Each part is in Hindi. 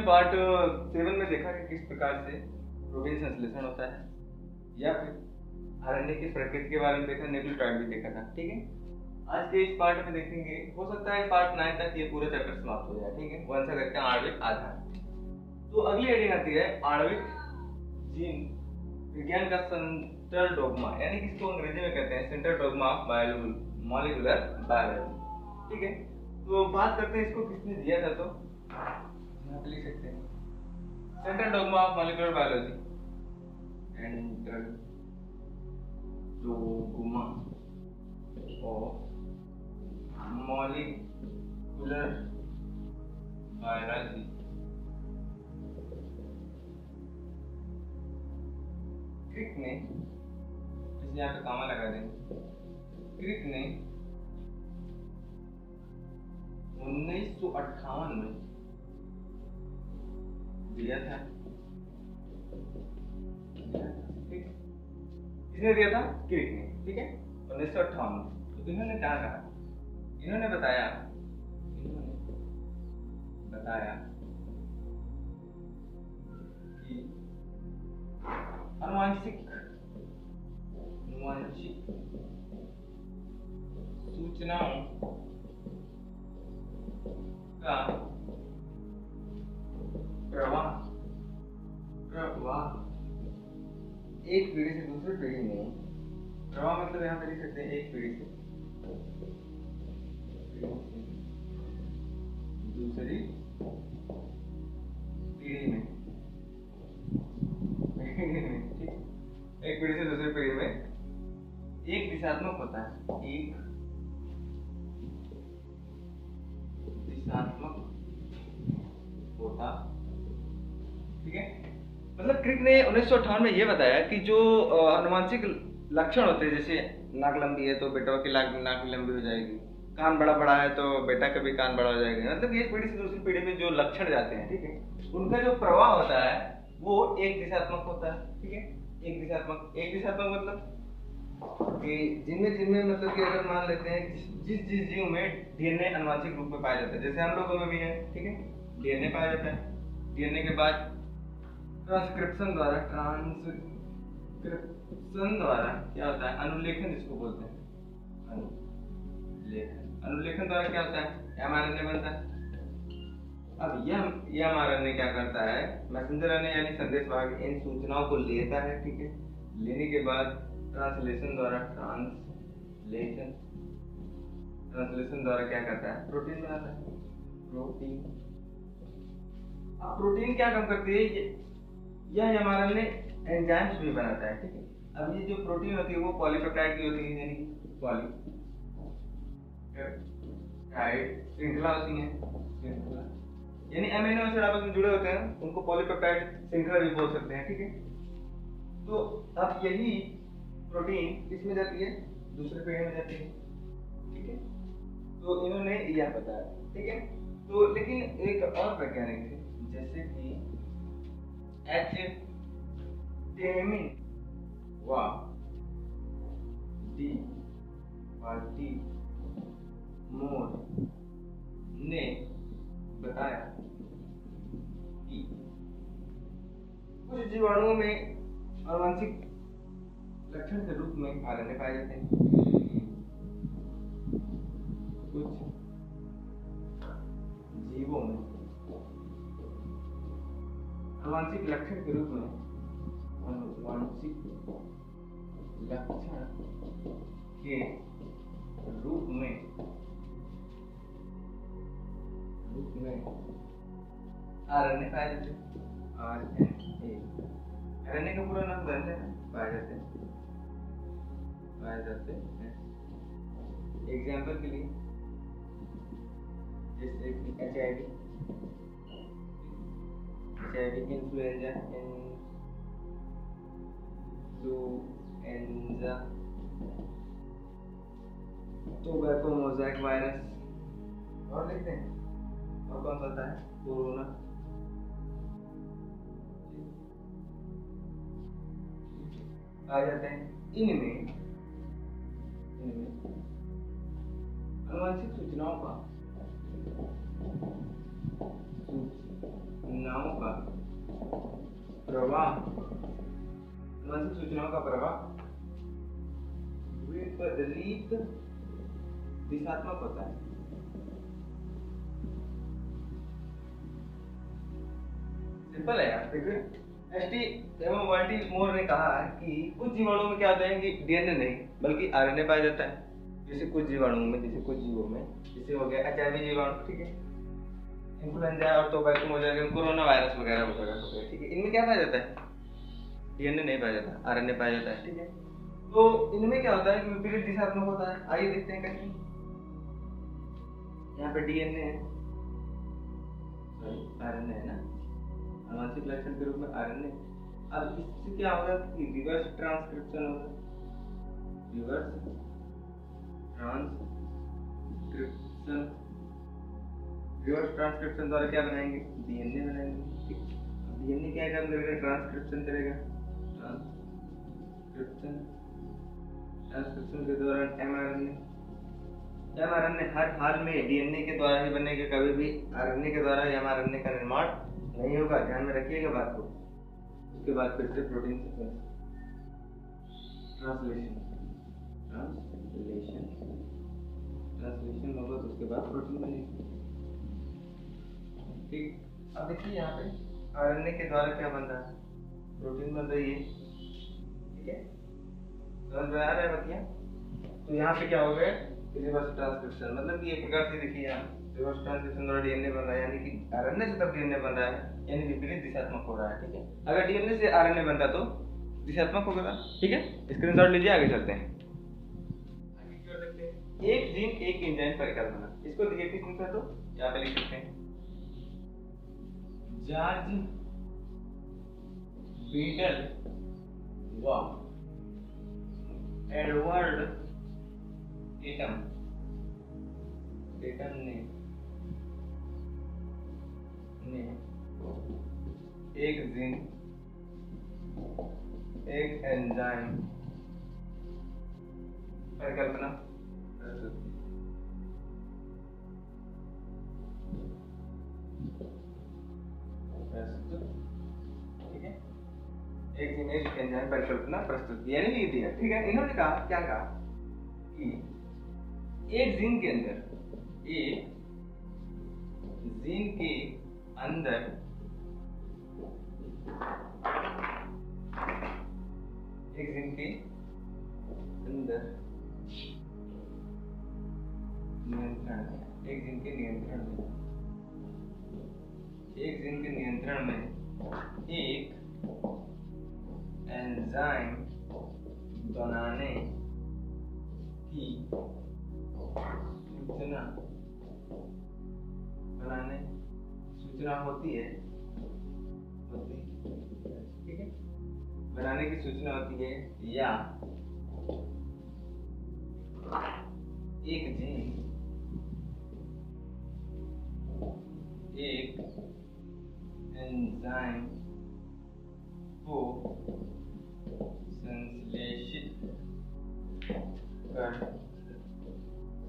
हमने पार्ट 7 में देखा कि किस प्रकार से प्रोटीन संश्लेषण होता है, या फिर आरएनए की प्रकृति के बारे में देखा, न्यूक्लियोटाइड भी देखा था। ठीक है, आज के इस पार्ट में देखेंगे, हो सकता है पार्ट 9 तक ये पूरा चैप्टर समाप्त हो जाए। ठीक है, वन से देखते हैं आणविक आधार। तो अगली हेडिंग आती है आणविक जीन विज्ञान का सेंट्रल डोगमा, यानी कि इसको अंग्रेजी में कहते हैं central dogma of molecular biology. ठीक है, तो बात करते हैं इसको किसने दिया था, तो यहाँ पे लिख सकते हैं central dogma of molecular biology, central dogma of molecular biology. Crick ने, इसे यहाँ पे कामा लगा देंगे, क्रिक ने 1958 में दिया था। किसने दिया था? क्रिक ने। ठीक है, 1958 में। तो इन्होंने क्या कहा? इन्होंने बताया कि आनुवांशिक सूचनाओं का प्रवाह एक पीढ़ी से दूसरी पीढ़ी में, प्रवाह मतलब यहाँ पे लिख सकते हैं एक पीढ़ी से दूसरी पीढ़ी में, ठीक, एक पीढ़ी से दूसरी पीढ़ी में एक दिशात्मक होता है, एक दिशात्मक होता। ठीक है, मतलब क्रिक ने 1958 में यह बताया कि जो आनुवंशिक लक्षण होते हैं, जैसे नाक लंबी है तो बेटा की नाक लंबी हो जाएगी, कान बड़ा बड़ा है तो बेटा का भी कान बड़ा हो जाएगा, मतलब एक पीढ़ी से दूसरी पीढ़ी में जो लक्षण जाते हैं, ठीक है, उनका जो प्रवाह होता है वो एक दिशात्मक होता है। ठीक है, एक दिशात्मक मतलब कि जिनमें मतलब कि अगर मान लेते हैं जिस जीव में डीएनए आनुवंशिक रूप में पाया जाता है, जैसे हम लोगों में भी है, ठीक है, डीएनए पाया जाता है, डीएनए के बाद ट्रांसक्रिप्शन द्वारा क्या होता है? अनुलेखन, जिसको बोलते हैं अनुलेखन द्वारा क्या होता है? एमआरएनए बनता है। अब यह एमआरएनए क्या करता है? मैसेंजर आरएनए यानी संदेश वाहक इन सूचनाओं को लेता है। ठीक है, लेने के बाद ट्रांसलेशन द्वारा क्या करता है? प्रोटीन बनाता है। प्रोटीन क्या काम करती है? यह एमआरएनए एंजाइम्स भी बनाता है। ठीक है, अब ये जो प्रोटीन होती है वो पॉलीपेप्टाइड की होती है, यानी पॉलीपेप्टाइड श्रृंखला होती है, यानी अमीनो एसिड आपस में जुड़े होते हैं, उनको पॉलीपेप्टाइड श्रृंखला भी बोल सकते हैं। ठीक है, तो अब यही प्रोटीन किसमें जाती है? दूसरे पीढ़ी में जाती है। ठीक है, तो इन्होंने यह बताया। ठीक है, तो लेकिन एक और वैज्ञानिक थे, जैसे कि एच टेमिन वा डी मोर ने बताया कि कुछ जीवाणुओं में आनुवंशिक लक्षण के रूप में आरएनए पाए जाते हैं, कुछ जीवों में आनुवंशिक लक्षण के रूप में आरएनए पाए जाते हैं। आरएनए का पूरा नाम जानते हैं? पाए जाते हैं। एग्जाम्पल के लिए जैसे कि HIV, influenza, tobacco mosaic virus, और लिखते हैं, और कौन सा होता है? कोरोना। आ जाते हैं। इनमें आनुवंशिक सूचनाओं विपरीत दिशात्मक होता है। सिंपल है यार। देखिए एसटी एवं वाल्टी मोर ने कहा है कि कुछ जीवाणुओं में क्या होता है कि डीएनए नहीं बल्कि आरएनए पाया जाता है। जैसे कुछ जीवाणुओं में, जैसे कुछ जीवों में, जैसे हो गया एचआईवी जीवाणु, ठीक है, इन्फ्लुएंजा और टोबैको हो जाएगा, कोरोना वायरस वगैरह वगैरह हो गया, ठीक है। इनमें क्या पाया जाता है? डीएनए नहीं पाया जाता, आरएनए पाया जाता है, ठीक है। तो इनमें क्या होता है कि विपरीत दिशात्मक होता है। आइए देखते हैं कैसे। यहाँ पे डीएनए है, आरएनए है ना, आनुवंशिक लक्षण के रूप में आरएनए। अब इससे क्या होगा कि रिवर्स ट्रांसक्रिप्शन होगा। रिवर्स ट्रांसक्रिप्शन द्वारा क्या बनाएंगे? डीएनए बनाएंगे, ठीक। डीएनए क्या करेगा? ट्रांसक्रिप्शन करेगा। ट्रांसक्रिप्शन के दौरान एमआरएनए हर हाल में डीएनए के द्वारा ही बनेगा, कभी भी आरएनए के द्वारा एमआरएनए का निर्माण नहीं होगा, ध्यान में रखिएगा बात को। उसके बाद फिर से प्रोटीन सीक्वेंस ट्रांसलेशन होगा, तो उसके बाद प्रोटीन बनेगा, ठीक। अब देखिए यहाँ पे आरएनए के द्वारा क्या बन रहा है? प्रोटीन बन रही है, ठीक है, समझ में आ रहा है बतिया? तो यहाँ पे क्या हो गया? रिवर्स ट्रांसक्रिप्शन, मतलब कि एक प्रकार से देखिए यहाँ रिवर्स ट्रांसक्रिप्शन द्वारा डीएनए बन रहा है, यानी कि आरएनए से तब डीएनए बन रहा है, यानी विपरीत दिशात्मक हो रहा है, ठीक है। अगर डीएनए से आरएनए बनता तो दिशात्मक होगा, ठीक है। स्क्रीनशॉट लीजिए, आगे चलते हैं। आगे की ओर देखते हैं। एक जीन एक एंजाइम परिकल्पना, इसको देखिए किस तरह से, तो यहाँ पे लिख सकते हैं जॉर्ज बीटल व एडवर्ड टेटम ने एक जीन एक एंजाइम परिकल्पना ठीक है, एक जीन एक एंजाइम परिकल्पना प्रस्तुत यानी लिख दिया, ठीक है। इन्होंने कहा, क्या कहा कि एक जीन के अंदर नियंत्रण में एक एंजाइम बनाने की सूचना होती है, ठीक है, बनाने की सूचना होती है, या एक जीन एक एंजाइम को संश्लेषित कर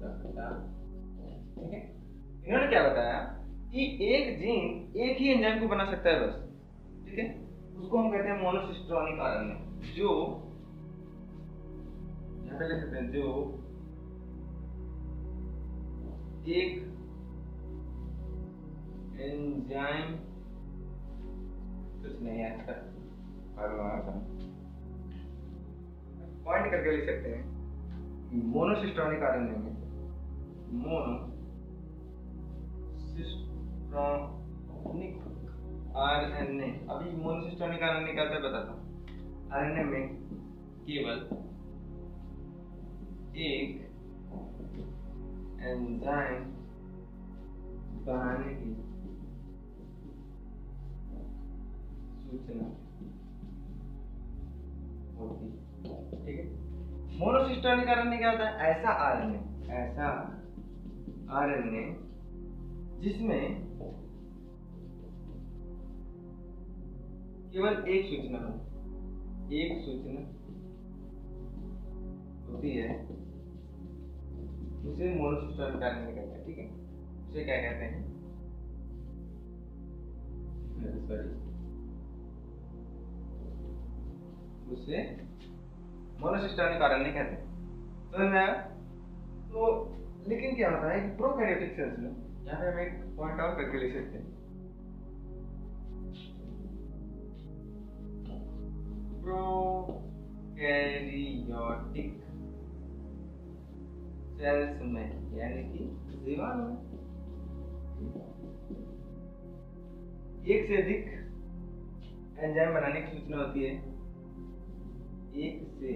सकता, ठीक है। इन्होंने क्या बताया कि एक जीन एक ही एंजाइम को बना सकता है बस, ठीक है। उसको हम कहते हैं मोनोसिस्टोनिक आरएनए, जो यहाँ पे लिख सकते हैं, जो एक एंजाइम कुछ नहीं है, पॉइंट करके लिख सकते हैं मोनोसिस्टोनिक आरएनए में आरएनए, अभी मोनोसिस्टोनिक आरएनए क्या होता है बताता हूँ। आरएनए में केवल एक एंजाइम बनाने की सूचना होती, ठीक है। मोनोसिस्टोनिक आरएनए क्या होता है? ऐसा आरएनए जिसमें केवल एक सूचना होती है, उसे मोनोसिस्टोनिक आरएनए कहते हैं, ठीक है। उसे क्या कहते हैं? उसे मोनोसिस्टोनिक आरएनए कहते हैं, समझ में आया? तो लेकिन क्या होता है कि प्रोकैरियोटिक सेल्स में, यहाँ पे हम एक पॉइंट और करके लिख सकते हैं, प्रोकैरियोटिक सेल्स में यानी कि जीवाणु में एक से अधिक एंजाइम बनाने की सूचना होती है। एक से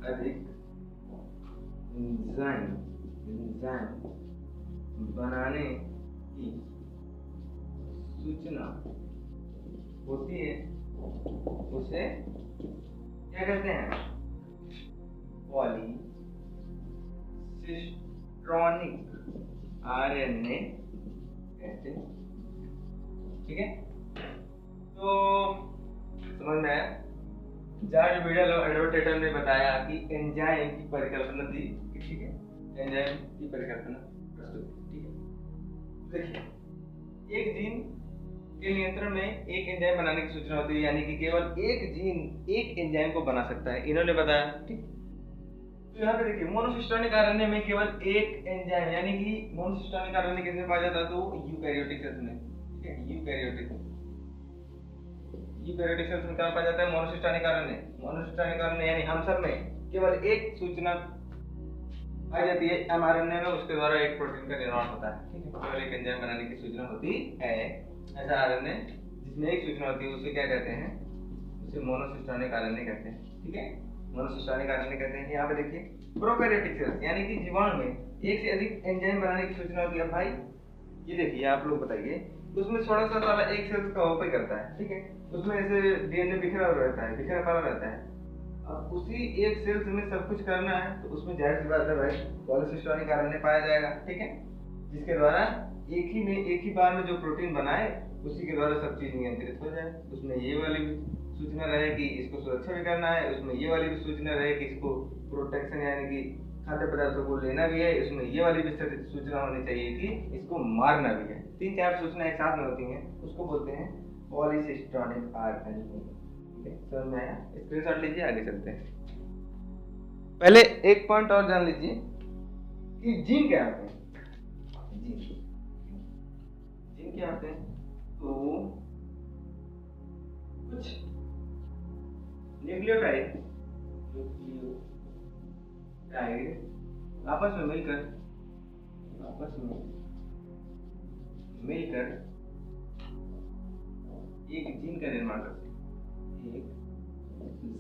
अधिक एंजाइम बनाने की सूचना होती है, उसे क्या कहते हैं? पॉलीसिस्ट्रॉनिक आरएनए कहते हैं। ठीक है, तो समझ में आया? जॉर्ज बीडल और एडवर्ड टेटल ने बताया कि एंजाइम की परिकल्पना दी। ठीक है, एंजाइम की परिकल्पना प्रस्तुत। ठीक है, देखिए एक जीन के नियंत्रण में एक एंजाइम बनाने की सूचना होती है, यानी कि केवल एक जीन एक एंजाइम को बना सकता है, इन्होंने बताया। ठीक, तो यहाँ पे देखिए मोनोसिस्टोनिक आरएनए में केवल एक एंजाइम, यानी कि मोनोसिस्टोनिक आरएनए किसमें पाया जाता है? तो यूकैरियोटिक सेल्स में। ठीक है, यूकैरियोटिक सेल्स में क्या पाया जाता है? Monocistronic RNA. मोनोसिस्टोनिक आरएनए यानी हम सब में केवल एक सूचना पाई जाती है एमआरएनए में, उसके द्वारा एक प्रोटीन का निर्माण होता है। ठीक है, केवल एक एंजाइम बनाने की सूचना होती है। ऐसा आरएनए जिसमें एक सूचना होती है उसे क्या कहते हैं? उसे मोनोसिस्टोनिक आरएनए कहते हैं। ठीक है, मोनोसिस्टोनिक आरएनए कहते हैं। यहाँ पे देखिए प्रोकैरियोटिक सेल्स यानी कि जीवाणु में एक से अधिक एंजाइम बनाने की सूचना होती है। भाई ये देखिए, आप लोग बताइए, उसमें थोड़ा सा सारा एक सेल का ओपन करता है। ठीक है, उसमें ऐसे डीएनए बिखरा रहता है, बिखरा पड़ा रहता है। अब उसी एक सेल्स में सब कुछ करना है, तो उसमें जाहिर सी बात है भाई पॉलीसिस्टोनिक आरएनए पाया जाएगा। ठीक है, जिसके द्वारा एक ही बार में जो प्रोटीन बनाए उसी के द्वारा सब चीज नियंत्रित हो जाए। उसमें ये वाली भी सूचना रहे कि इसको सुरक्षा भी करना है, उसमें ये वाली भी सूचना रहे कि इसको प्रोटेक्शन यानी कि खाद्य पदार्थों को लेना भी है, इसमें ये वाली भी सूचना होनी चाहिए कि इसको मारना भी है। 3-4 सूचना एक साथ में होती हैं, उसको बोलते हैं पॉलीसिस्टोनिक आरएनए। समझ में आया? स्क्रीनशॉट लीजिए, आगे चलते हैं। पहले एक पॉइंट और जान लीजिए कि जीन क्या होते हैं। जीन क्या होते हैं? तो कुछ न्यूक्लियोटाइड आपस में मिलकर एक जीन का निर्माण करते हैं। एक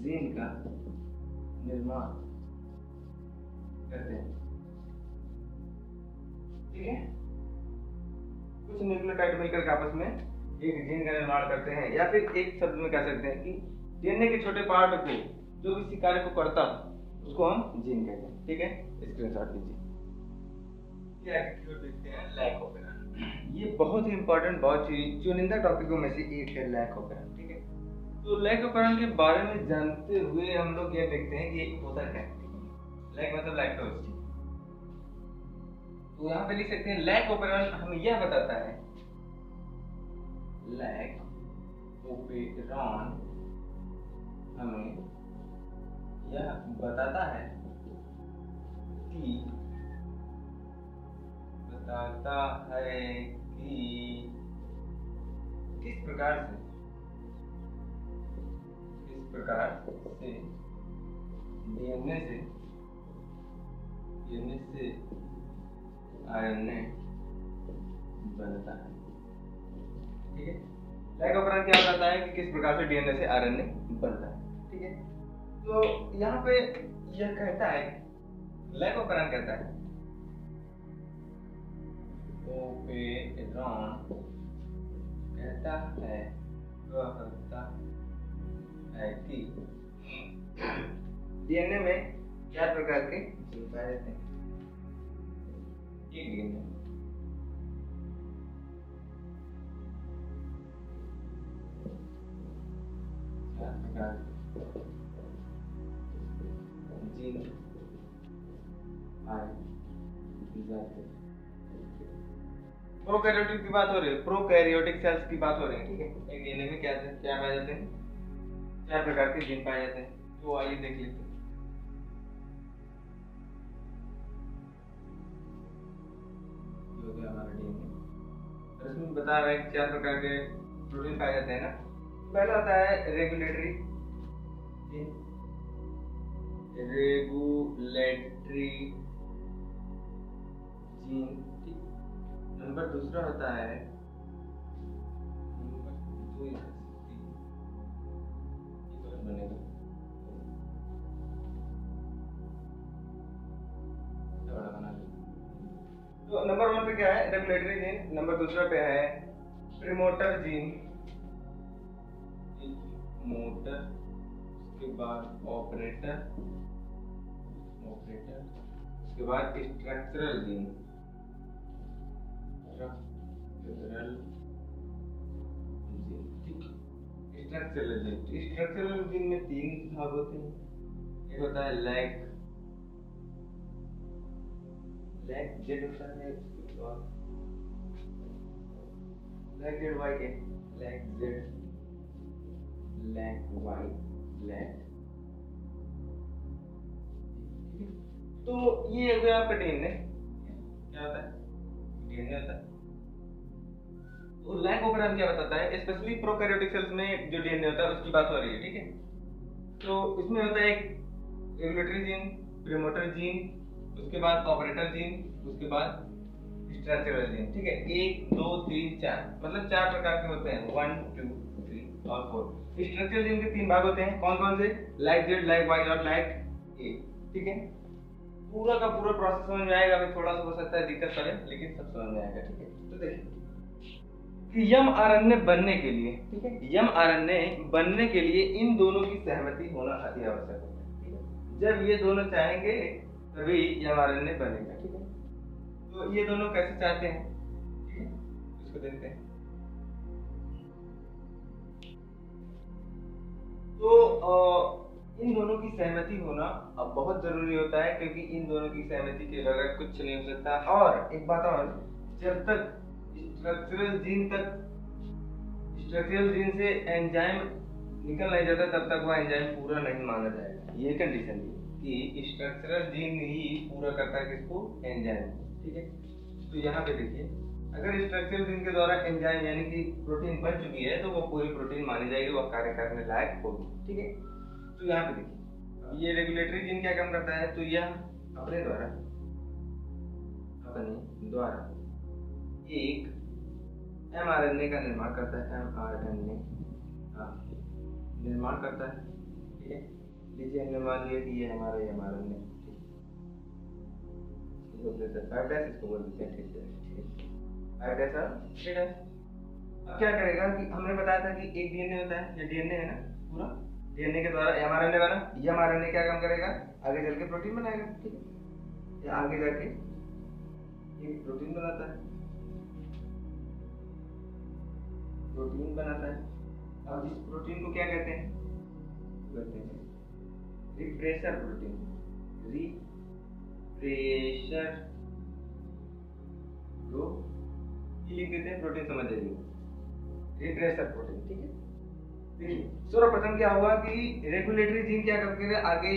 जीन का निर्माण करते हैं। ठीक है, कुछ न्यूक्लियोटाइड मिलकर आपस में एक जीन का निर्माण करते हैं, या फिर एक शब्द में कह सकते हैं कि डीएनए के छोटे पार्ट को जो किसी कार्य को करता उसको हम जीन कहते हैं। ठीक है, स्क्रीनशॉट लीजिए। देखते हैं लैक ऑपरेशन। ये बहुत ही इंपॉर्टेंट, बहुत ही चुनिंदा टॉपिकों में से एक है लैक ऑपरेशन। ठीक है, तो लैक ऑपरेशन के बारे में जानते हुए हम लोग ये देखते हैं कि होता क्या है। लैक मतलब लैक्टोज। तो यहाँ पे लिख सकते हैं लैक ऑपरेशन हमें यह बताता है, लैक ऑपरेशन हमें यह बताता है कि किस प्रकार से डीएनए से आरएनए बनता है। ठीक है, लैक ऑपरेशन क्या बताता है कि किस प्रकार से डीएनए से आरएनए बनता है। ठीक है, तो यहाँ पे यह कहता है, लैक ऑपरेशन कहता है कि डीएनए में 4 प्रकार के जीन पाए जाते हैं। एक डीएनए जीन पाए जाते हैं। प्रोकैरियोटिक की बात हो रही है, प्रोकैरियोटिक सेल्स की बात हो रही है। ठीक है, एक डीएनए में क्या पाए जाते हैं? 4 प्रकार के जीन पाए जाते हैं। तो आइए देख लेते हैं। डीएनए। और इसमें बता रहा है कि 4 प्रकार के प्रोटीन पाए जाते हैं ना। पहला होता है रेगुलेटरी जीन, रेगुलेटरी जीन, ठीक। नंबर दूसरा होता है बनेगा तो नंबर 1 पे क्या है? Regulatory gene. नंबर दूसरा पे है प्रीमोटर जीन, मोटर, उसके बाद ऑपरेटर, उसके बाद स्ट्रक्चरल जीन, स्ट्रक्चरल जीन में 3 भाग होते हैं। एक होता है लैग जेड होता है, लैग जेड वाई के, lag Z, lag Y, lag. तो ये हो गया आपका डीएनए। क्या होता है? डीएनए होता है। तो लैग ओपरान क्या बताता है? स्पेशली प्रोकैरियोटिक सेल्स में जो डीएनए होता है उसकी बात हो रही है, ठीक है। तो इसमें होता है एक रेगुलेटरी जीन, प्रीमोटर जीन, उसके बाद ऑपरेटर जीन, उसके बाद स्ट्रक्चरल जीन, ठीक है। 1 2 3 4 मतलब 4 प्रकार के होते हैं, 1 2 3 और 4। स्ट्रक्चरल जीन के 3 भाग होते हैं। कौन कौन से? लैग जेड, लैग वाई और लैग ए, ठीक है। पूरा का पूरा प्रोसेस समझ में आएगा। अभी थोड़ा सा हो सकता है दिक्कत पड़े, लेकिन सब समझ में आएगा, ठीक है। तो देखिए कि mRNA बनने के लिए, ठीक है, mRNA बनने के लिए इन दोनों की सहमति होना अति आवश्यक है, ठीक है। जब ये दोनों चाहेंगे तभी mRNA बनेगा, ठीक है। तो ये दोनों कैसे चाहते हैं, ठीक है, इसको देखते हैं। तो इन दोनों की सहमति होना अब बहुत जरूरी होता है, क्योंकि इन दोनों की सहमति के बगैर कुछ नहीं हो सकता। और एक बात और, जब तक स्ट्रक्चरल जीन से एंजाइम निकल नहीं जाता तब तक वह एंजाइम पूरा नहीं माना जाएगा। ये कंडीशन थी कि स्ट्रक्चरल जीन ही पूरा करता है किसको? एंजाइम, ठीक है। तो यहाँ पे देखिए, अगर स्ट्रक्चरल जीन के द्वारा एंजाइम यानी कि प्रोटीन बन चुकी है तो वो पूरी प्रोटीन मानी जाएगी, वह कार्य करने लायक होगी, ठीक है। तो यहाँ पे देखिए, ये रेगुलेटरी जीन क्या काम करता है? तो यह अपने द्वारा एक mRNA का निर्माण करता है, mRNA का निर्माण करता है, ठीक है। लीजिए हमने मान लिया कि ये हमारा mRNA, इसको बोलते हैं 5' इसको बोल देते हैं, ठीक है, 5' और 3'। अब क्या करेगा कि हमने बताया था कि एक डीएनए होता है, ये डीएनए है ना, पूरा डीएनए के द्वारा mRNA बना। ये mRNA क्या काम करेगा? आगे चल के प्रोटीन बनाएगा, ठीक है। या आगे जाके एक प्रोटीन बनाता है, प्रोटीन बनाता है। अब इस प्रोटीन को क्या कहते हैं? कहते हैं रिप्रेसर प्रोटीन, रिप्रेसर को ये लिख देते हैं, प्रोटीन समझ जाइए, रिप्रेसर प्रोटीन, ठीक है। देखिए सर्वप्रथम क्या हुआ कि रेगुलेटरी जीन क्या करके आगे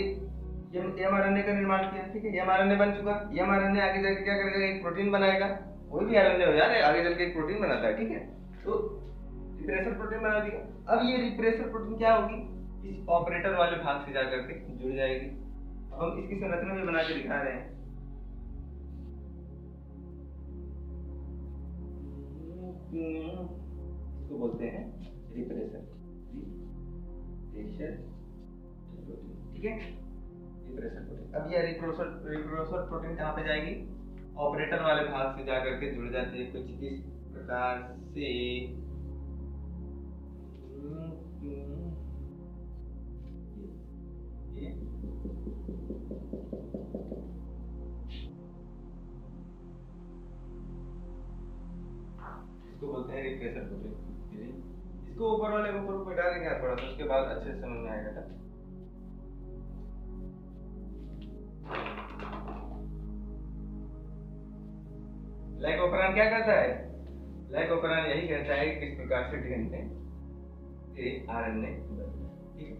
mRNA का निर्माण किया, ठीक है। mRNA बन चुका, mRNA आगे जाके क्या करेगा? एक प्रोटीन बनाएगा। कोई भी RNA हो यार, आगे चल के एक प्रोटीन बनाता है, ठीक है। तो रिप्रेसर प्रोटीन बना दिया। अब ये रिप्रेसर प्रोटीन क्या होगी? इस ऑपरेटर वाले भाग से जाकर के जुड़ जाएगी। हम इसकी संरचना भी बना के दिखा रहे हैं। इसको बोलते हैं रिप्रेसर प्रोटीन, ठीक है, रिप्रेसर प्रोटीन। अब ये रिप्रेसर प्रोटीन कहाँ पे जाएगी? ऑपरेटर वाले भाग से जाकर के जुड़ जाती है कुछ इस प्रकार से। इसको बोलते हैं रिप्रेसर प्रोटीन। इसको ऊपर वाले को ऊपर बैठा देंगे थोड़ा सा, उसके बाद अच्छे से समझ में आएगा था। लाइक ऑपरान क्या कहता है? लाइक ऑपरान यही कहता है किस प्रकार से डीएनए आरएनए बनता है, ठीक है,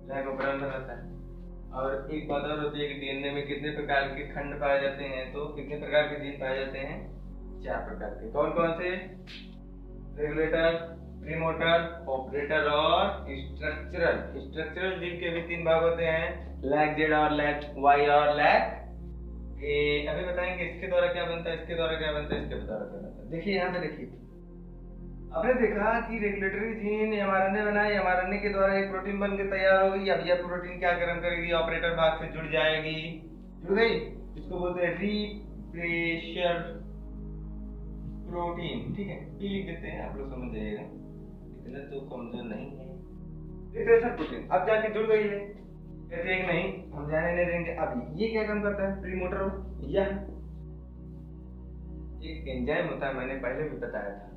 लाइक ऑपरान बनाता है। और एक बात और होती है कि डीएनए में कितने प्रकार के खंड पाए जाते हैं, तो कितने प्रकार के जीन पाए जाते हैं? 4 प्रकार के। कौन कौन से? रेगुलेटर, प्रीमोटर, ऑपरेटर और स्ट्रक्चरल। स्ट्रक्चरल जीव के भी 3 भाग होते हैं, लैग जेड और लैग वाई और लैग ए। अभी बताएंगे इसके द्वारा क्या बनता है, इसके द्वारा क्या बनता है, इसके द्वारा क्या बनता है। देखिए यहाँ पे देखिए, आपने देखा कि रेगुलेटरी जीन एमआरएनए बनाए, एमआरएनए के द्वारा एक प्रोटीन बन के तैयार होगी। अब यह प्रोटीन क्या कर्म करेगी? ऑपरेटर भाग से जुड़ जाएगी, जुड़ गई। इसको बोलते हैं रिप्रेशर प्रोटीन, ठीक है, ये लिख देते हैं, आप लोग समझ जाइएगा, इतना तो कमजोर नहीं है। रिप्रेशर प्रोटीन अब जाके जुड़ गई है, कहते हैं नहीं हम जाने नहीं देंगे। अब ये क्या काम करता है? प्रीमोटर। यह एक एंजाइम होता है, मैंने पहले भी बताया था,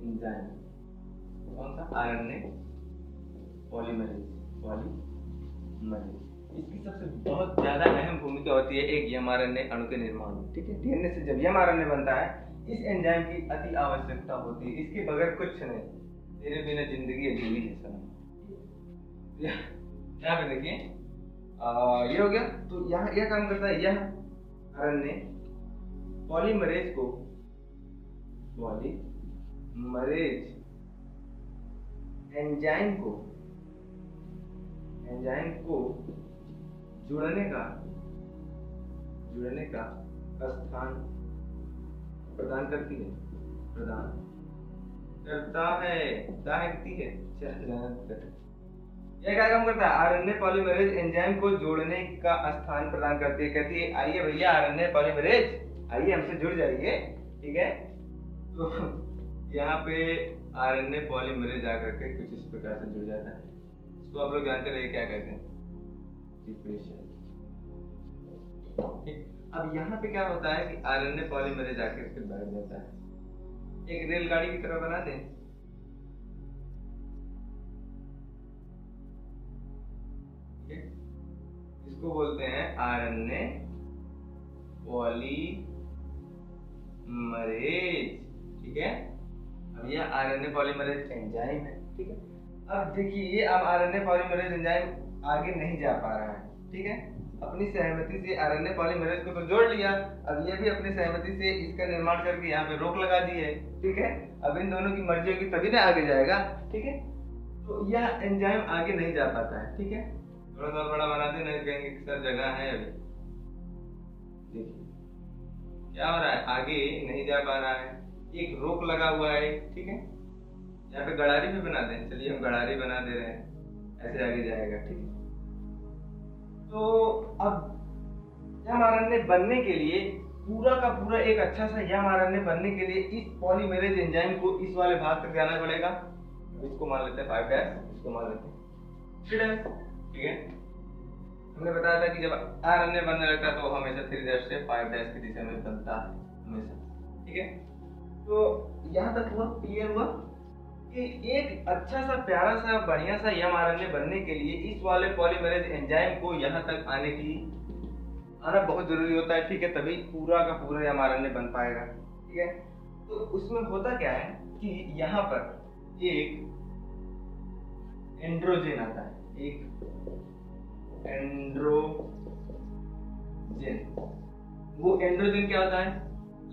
एंजाइम। कौन सा? RNA polymerase, polymerase. इसकी सबसे बहुत ज्यादा अहम भूमिका होती है एक एमआरएनए अणु के निर्माण में, ठीक है। डीएनए से जब एमआरएनए बनता है, इस एंजाइम की अति आवश्यकता होती है, इसके बगैर कुछ नहीं, तेरे बिना जिंदगी अधूरी है सर। यहाँ पे देखिए ये हो गया। तो यहाँ यह काम करता है, यह आरएनए पॉलीमरेज को, पॉलीमरेज एंजाइम को जुड़ने का स्थान प्रदान करती है, प्रदान करता है, यह क्या काम करता है? आरएनए पॉलीमरेज एंजाइम को जोड़ने का स्थान प्रदान करती है। कहती है आइए भैया आरएनए पॉलीमरेज, आइए हमसे जुड़ जाइए, ठीक है। तो यहाँ पे आरएनए पॉलीमरेज आकर के कुछ इस प्रकार से जुड़ जाता है। इसको आप लोग जानते रहिए क्या कहते हैं? रिप्रेशर। अब यहाँ पे क्या होता है कि आरएनए पॉलीमरेज आकर के बैठ जाता है, एक रेलगाड़ी की तरह बना दें। इसको बोलते हैं आरएनए पॉलीमरेज, ठीक है। अब यह आरएनए पॉलीमरेज एंजाइम है, ठीक है। अब देखिए अब आरएनए पॉलीमरेज एंजाइम आगे नहीं जा पा रहा है, ठीक है। अपनी सहमति से आरएनए पॉलीमरेज को तो जोड़ लिया, अब ये भी अपनी सहमति से इसका निर्माण करके यहाँ पे रोक लगा दी है, ठीक है। अब इन दोनों की मर्जी होगी तभी ना आगे जाएगा, ठीक है। तो यह एंजाइम आगे नहीं जा पाता है, ठीक है। थोड़ा सा बड़ा बना दे, नहीं कहेंगे कि सर जगह है अभी। देखिए क्या हो रहा है, आगे नहीं जा पा रहा है, एक रोक लगा हुआ है, ठीक है। यहाँ पे गड़ारी भी बना दें, चलिए हम गड़ारी बना दे रहे हैं, ऐसे आगे जाएगा, ठीक है। तो अब एमआरएनए बनने के लिए पूरा का पूरा एक अच्छा सा एमआरएनए बनने के लिए इस पॉलीमरेज एंजाइम को इस वाले भाग तक जाना पड़ेगा। इसको मान लेते हैं 5', इसको मान लेते हैं 3', ठीक है। हमने बताया था कि जब आरएनए बनने लगता है तो हमेशा 3' से 5' की दिशा में बनता है हमेशा, ठीक है। तो यहाँ तक हुआ, क्लियर हुआ कि एक अच्छा सा प्यारा सा बढ़िया सा एमआरएनए बनने के लिए इस वाले पॉलीमरेज एंजाइम को यहाँ तक आना बहुत जरूरी होता है, ठीक है। तभी पूरा का पूरा एमआरएनए बन पाएगा, ठीक है। तो उसमें होता क्या है कि यहाँ पर एक एंड्रोजन आता है, एक एंड्रोजन। वो एंड्रोजन क्या होता है?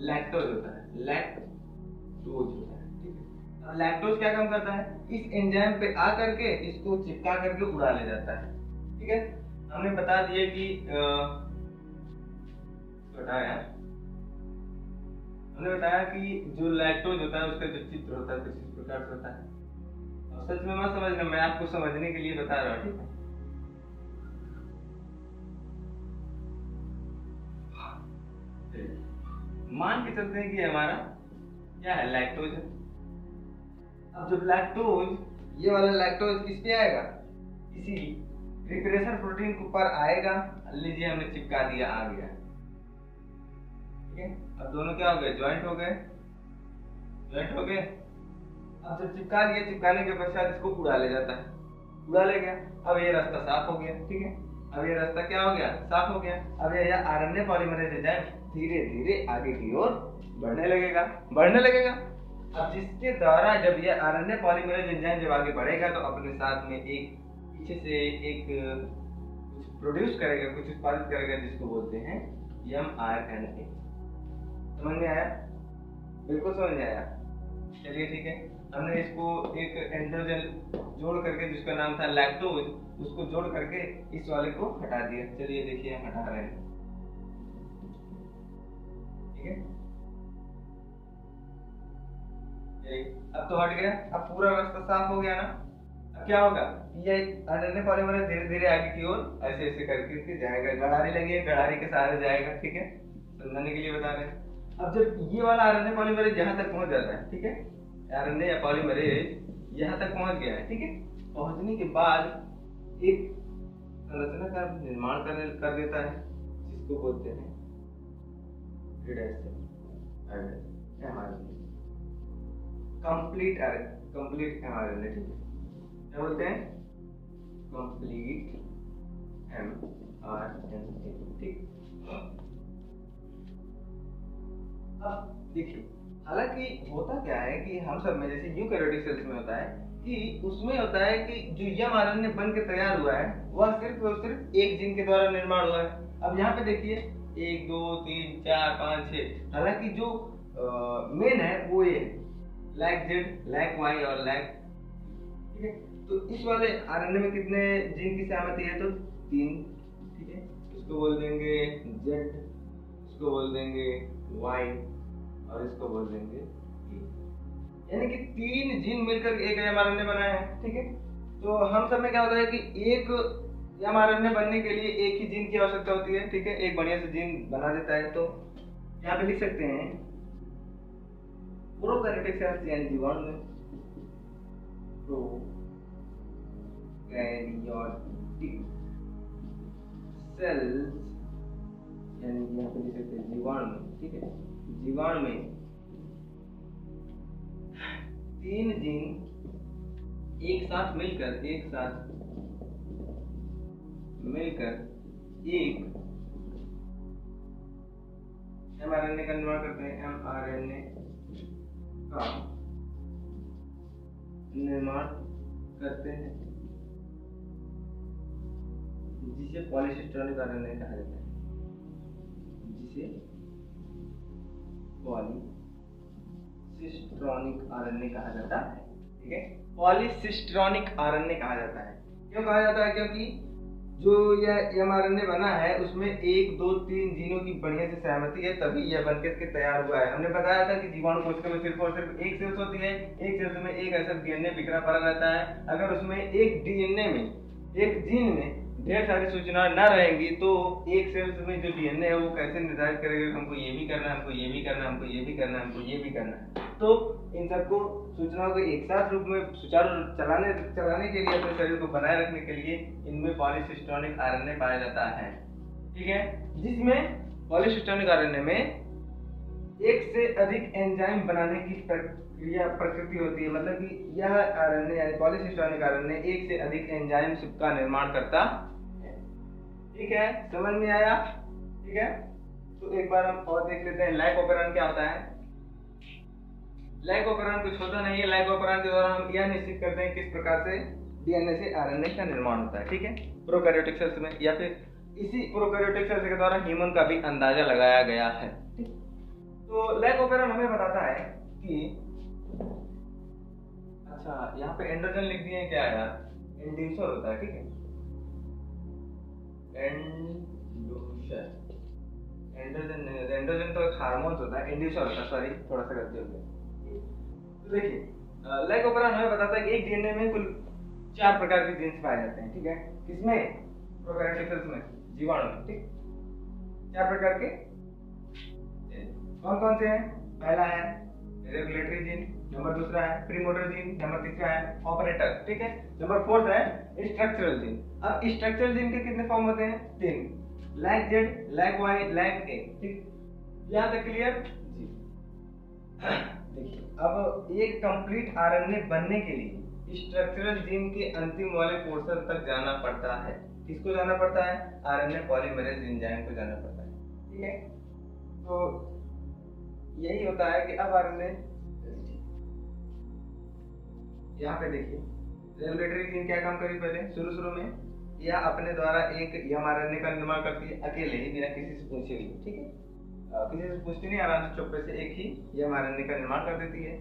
लैक्टोज होता है, लैक्टोज होता है, ठीक है। अब लैक्टोज क्या काम करता है? इस एंजाइम पे आकर के इसको चिपका करके उड़ा ले जाता है, ठीक है। हमने बता दिया कि हमने बताया कि जो लैक्टोज होता है उसका जो चित्र होता है कुछ इस प्रकार से होता है। अब सच में मत समझना, मैं आपको समझने के लिए बता रहा हूँ, ठीक है। मान के चलते हैं कि हमारा क्या है? लैक्टोज है। अब जब लैक्टोज, ये वाला लैक्टोज किस पे आएगा? इसी रिप्रेशर प्रोटीन के ऊपर आएगा। लीजिए हमने चिपका दिया, आ गया, ठीक है। अब दोनों क्या हो गए? ज्वाइंट हो गए, ज्वाइंट हो गए। अब जब चिपका लिया, चिपकाने के पश्चात इसको उड़ा ले जाता है, उड़ा ले गया। अब ये रास्ता साफ हो गया, ठीक है। अब ये रास्ता क्या हो गया? साफ हो गया। अब ये आरएनए पॉलीमरेज एंजाइम धीरे धीरे आगे की ओर बढ़ने लगेगा, बढ़ने लगेगा। अब जिसके द्वारा जब ये आरएनए पॉलीमरेज एंजाइम जब आगे बढ़ेगा तो अपने साथ में एक पीछे से एक कुछ प्रोड्यूस करेगा, कुछ उत्पादित करेगा, जिसको बोलते हैं एमआरएनए, समझ में आया? बिल्कुल समझ में आया। चलिए ठीक है, हमने इसको एक एंड्रोजन जोड़ करके जिसका नाम था लैक्टोज, उसको जोड़ करके इस वाले को हटा दिया। चलिए देखिए हम हटा रहे हैं, ठीक है। अब तो हट गया, अब पूरा रास्ता साफ हो गया ना। अब क्या होगा, ये आरएनए पॉलीमरेज धीरे धीरे आगे की ओर ऐसे ऐसे करके जाएगा, गड़ारी लगी है, गड़ारी के सहारे जाएगा, ठीक है, समझाने के लिए बता रहे हैं। अब जब ये वाला आरएनए पॉलीमरेज यहाँ तक पहुंच जाता है, ठीक है, आरएनए या पॉलीमरेज यहाँ तक पहुंच गया है, ठीक है, पहुंचने के बाद एक संरचना का निर्माण कर देता है जिसको बोलते हैं कंप्लीट एमआरएनए, ठीक है, क्या बोलते हैं, कंप्लीट एमआरएनए, ठीक। अब देखिए, हालांकि होता क्या है कि हम सब में जैसे यूकैरियोटिक सेल्स में होता है कि उसमें होता है कि जो एमआरएनए बन के तैयार हुआ है वह सिर्फ और सिर्फ एक जीन के द्वारा निर्माण हुआ है। अब यहाँ पे देखिए 1 2 3 4 5 6, हालांकि जो मेन है वो ये लैग जेड, लैग वाई और लैग, ठीक है। तो इस वाले आरएनए में कितने जीन की सहमति है, तो 3, ठीक है। इसको बोल देंगे जेड, इसको बोल देंगे वाई और इसको बोल देंगे E। यानी कि 3 जीन मिलकर एक एमआरएनए बना है, ठीक है। तो हम सब में क्या होता है कि एक एमआरएनए बनने के लिए एक ही जीन की आवश्यकता होती है, ठीक है, एक बढ़िया से जीन बना देता है। तो यहाँ पे लिख सकते हैं प्रोकैरियोटिक सेल्स यानी जीवाणु में, प्रोकैरियोटिक सेल्स यानी यहाँ पे लिख सकते हैं जीवाणु में, ठीक है, जीवाणु में 3 जीन एक साथ मिलकर एक एमआरएनए का निर्माण करते हैं, एमआरएनए का निर्माण करते हैं, जिसे पॉलीसिस्टोनिक आरएनए कहा जाता है, जिसे पॉलीसिस्टोनिक आरएनए कहा जाता है, ठीक है। पॉलीसिस्टोनिक आरएनए कहा जाता है, क्यों कहा जाता है, क्योंकि जो यह एमआरएनए बना है उसमें 1 2 3 जीनों की बढ़िया से सहमति है, तभी यह बनकर के तैयार हुआ है। हमने बताया था कि जीवाणु कोशिका में सिर्फ और सिर्फ एक सेल्स होती है, एक सेल्स में एक ऐसा डीएनए बिखरा पड़ा रहता है। अगर उसमें एक डीएनए में, एक जीन में ढेर सारी सूचनाएं ना रहेंगी तो एक सेल्स में जो डीएनए है वो कैसे निर्धारित करेगा हमको ये भी करना है, हमको ये भी करना है, हमको ये भी करना है, हमको ये भी करना है। तो इन सबको सूचनाओं को एक साथ रूप में सुचारू चलाने के लिए, अपने शरीर को बनाए रखने के लिए इनमें पॉलीसिस्टोनिक आरएनए पाया जाता है, ठीक है। जिसमें पॉलीसिस्टोनिक आरएनए में एक से अधिक एंजाइम बनाने की प्रकृति होती है, मतलब कि यह आरएनए यानी पॉलीसिस्टोनिक आरएनए एक से अधिक एंजाइम का निर्माण करता है, ठीक है, समझ में आया, ठीक है। तो एक बार हम और देख लेते हैं लाइकोपेरॉन क्या होता है। लाइकोपेरॉन कुछ होता नहीं है, लाइकोपेरॉन के द्वारा हम यह निश्चित करते हैं किस प्रकार से डीएनए से आरएनए का निर्माण होता है, ठीक है, प्रोकैरियोटिक सेल्स में, या फिर इसी प्रोकैरियोटिक सेल्स के द्वारा ह्यूमन का भी अंदाजा लगाया गया है, ठीक। तो लाइकोपेरॉन हमें बताता है कि अच्छा यहाँ पे एंड्रोजन लिख दिए क्या यार, इंड्यूसर होता है, ठीक है, एंड्रोजन तो एक हार्मोन होता है, इंड्यूसर होता है, सॉरी थोड़ा सा गलती हो गया। तो देखिए लाइकोपेरॉन हमें बताता है कि एक डीएनए में कुल 4 प्रकार के जीन्स पाए जाते हैं, ठीक है, किसमें, प्रोकैरियोटिक सेल्स में, जीवाणु में, ठीक। 4 प्रकार के कौन कौन से हैं, पहला है रेगुलेटरी जीन, नंबर दूसरा है प्रीमोटर जीन, नंबर तीसरा है ऑपरेटर, ठीक है, नंबर 4 है स्ट्रक्चरल जीन। अब स्ट्रक्चरल जीन के कितने फॉर्म होते हैं, 3, lac Z, lag Y, lac A, ठीक, यहाँ तक क्लियर जी। देखिए अब एक कंप्लीट आरएनए बनने के लिए स्ट्रक्चरल जीन के अंतिम वाले पोर्शन तक जाना पड़ता है, किसको जाना पड़ता है, आरएनए पॉलीमरेज एंजाइम को जाना पड़ता है, ठीक है। तो यही होता है कि अब आरएनए, यहाँ पे देखिए रेगुलेटरी जीन क्या काम करी, पहले शुरू में यह अपने द्वारा एक एमआरएनए का निर्माण करती है अकेले ही, बिना किसी से पूछे हुए, ठीक है। किसी से पूछती नहीं, आराम से चुप्पे से एक ही mRNA का निर्माण कर देती है।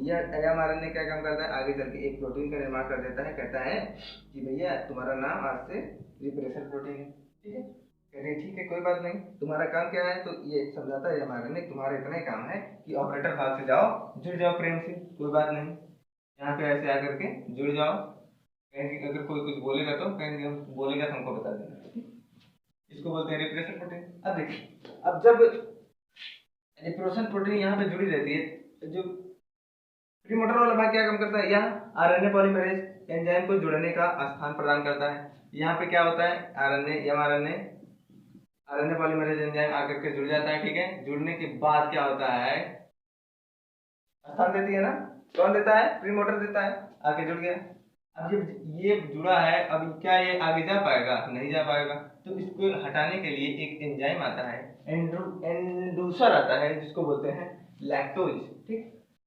यह mRNA क्या काम करता है, आगे चल के एक प्रोटीन का निर्माण कर देता है, कहता है कि भैया तुम्हारा नाम आज से रिप्रेसर प्रोटीन है, ठीक है। कह रहे ठीक है कोई बात नहीं, तुम्हारा काम क्या है, तो ये समझाता है mRNA तुम्हारा इतना ही काम है कि ऑपरेटर भाग से जाओ, जुड़ जाओ प्रेम से, कोई बात नहीं, यहाँ पे ऐसे आकर के जुड़ जाओ, कहेंगे अगर कोई कुछ बोलेगा तो कहेंगे बोलेगा तो हमको बता देना, इसको बोलते हैं रिप्रेसर प्रोटीन। अब देखिए, अब जब रिप्रेसर प्रोटीन यहाँ पे जुड़ी रहती है, जो प्रीमोटर वाला भाग क्या काम करता है, यहाँ आरएनए पॉलीमरेज एंजाइम को जुड़ने का स्थान प्रदान करता है। यहाँ पे क्या होता है, आरएनए पॉलीमरेज एंजाइम आकर के जुड़ जाता है, ठीक है। जुड़ने के बाद क्या होता है, स्थान देती है ना, कौन देता है, प्रीमोटर देता है, आके जुड़ गया। अब जब ये जुड़ा है, अब क्या ये आगे जा पाएगा, नहीं जा पाएगा, तो इसको हटाने के लिए एक एंजाइम आता है, इंड्यूसर आता है, जिसको बोलते हैं लैक्टोज, ठीक,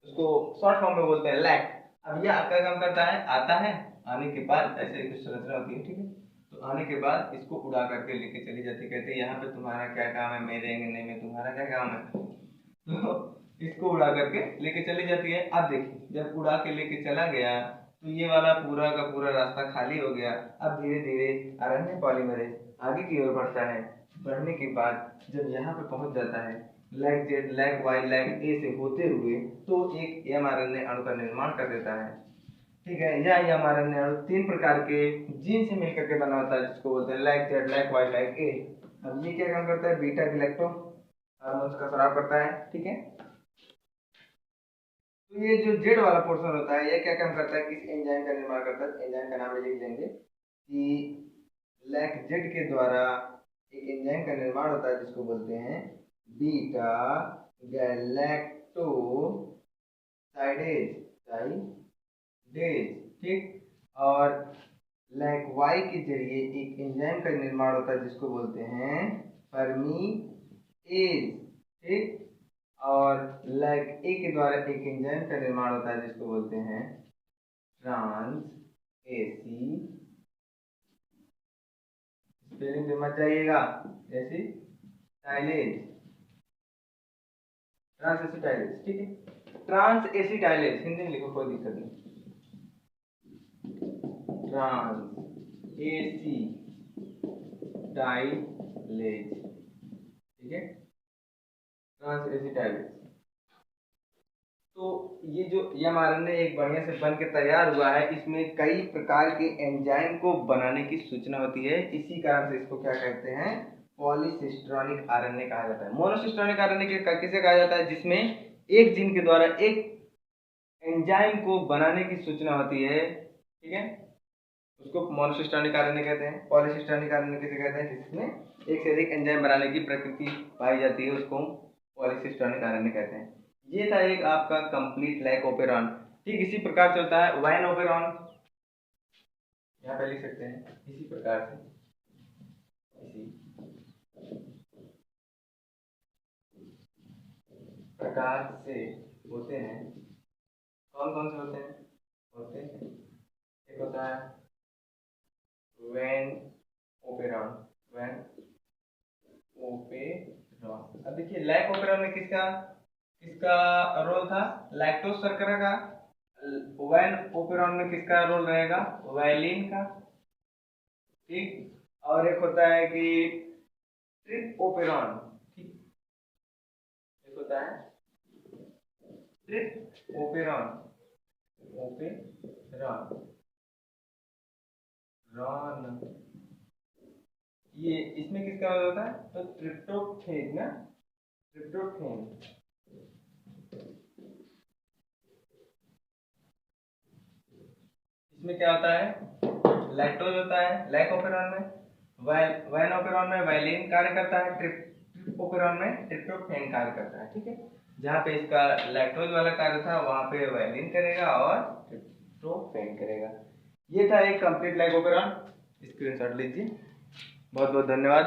उसको शॉर्ट फॉर्म में बोलते हैं लैक्ट। अब यह क्या काम करता है, आता है, आने के बाद ऐसे कुछ संरचना होती है, ठीक है, तो आने के बाद इसको उड़ा करके लेके चली जाती है, कहते हैं यहाँ पे तुम्हारा क्या काम है, मेरे अंगने में तुम्हारा क्या काम है, तो इसको उड़ा करके लेके चली जाती है। अब देखिए, जब उड़ा के लेके चला गया तो ये वाला पूरा का पूरा रास्ता खाली हो गया। अब धीरे धीरे आरएनए पॉलीमरेज आगे की ओर बढ़ता है, बढ़ने के बाद जब यहाँ पे पहुंच जाता है, lag Z, lag Y, lac A से होते हुए तो एक एमआरएनए अणु का निर्माण कर देता है, ठीक है। यह एमआरएनए अणु 3 प्रकार के जीन से मिलकर के बना होता है, जिसको बोलते हैं lac Z, lag Y, lac A. अब ये क्या काम करता है, बीटा गैलेक्टोन हार्मोन्स का स्राव करता है, ठीक है। तो ये जो जेड वाला पोर्शन होता है, ये क्या काम करता है, किस एंजाइम का निर्माण करता है, एंजाइम का नाम लिख देंगे कि लैक जेड के द्वारा एक एंजाइम का निर्माण होता है, जिसको बोलते हैं बीटा गैलेक्टोसाइडेज, ठीक। और लैक वाई के जरिए एक एंजाइम का निर्माण होता है, जिसको बोलते हैं परमीएज, ठीक। और लैग ए के द्वारा एक एंजाइम का निर्माण होता है, जिसको बोलते हैं ट्रांस एसी, स्पेलिंग में मत जाइएगा, एसी टाइलेज, ट्रांस एसी टाइलेज, ठीक है। ट्रांस एसी टाइलेज हिंदी में लिखो, कोई दिक्कत नहीं, ट्रांस एसी टाइलेज, ठीक है, ट्रांस एसी टाइलेज। तो ये जो एमआरएनए एक बढ़िया से बन के तैयार हुआ है, इसमें कई प्रकार के एंजाइम को बनाने की सूचना होती है, इसी कारण से इसको क्या कहते हैं, पॉलीसिस्ट्रॉनिक आरएनए कहा जाता है। मोनोसिस्ट्रॉनिक आरएनए किसे कहा जाता है, जिसमें एक जीन के द्वारा एक एंजाइम को बनाने की सूचना होती है, ठीक है, उसको मोनोसिस्ट्रॉनिक आरएनए कहते हैं। पॉलीसिस्ट्रॉनिक आरएनए किसे कहते हैं, जिसमें एक से अधिक एंजाइम बनाने की प्रकृति पाई जाती है, उसको पॉलीसिस्ट्रॉनिक आरएनए कहते हैं। ये था एक आपका कंप्लीट लैक ओपेरॉन। ठीक इसी प्रकार से होता है वाइन ओपेरॉन, यहाँ पे लिख सकते हैं इसी प्रकार से, इसी प्रकार से होते हैं। कौन कौन से होते हैं एक होता है वैन ओपेरॉन, अब देखिए लैक ओपेरॉन में किसका रोल था, लैक्टोज शर्करा का। वैन ओपेरॉन में किसका रोल रहेगा, वायलिन का, ठीक। और एक होता है कि ट्रिप ओपेरॉन, ठीक, एक होता है ट्रिप ओपेरॉन, ये इसमें किसका रोल होता है, तो ट्रिप्टोफेन ना, ट्रिप्टोफेन। इसमें क्या होता है, लैक्टोज होता है लैक ओपेरॉन में, वैन ओपेरॉन में वायलिन कार्य करता है, ट्रिप ओपेरॉन में ट्रिप्टोफेन कार्य करता है, ठीक है। जहाँ पे इसका लैक्टोज वाला कार्य था वहाँ पे वायलिन करेगा और ट्रिप्टोफेन करेगा। ये था एक कंप्लीट लैक ओपेरॉन, स्क्रीनशॉट लीजिए। बहुत बहुत धन्यवाद।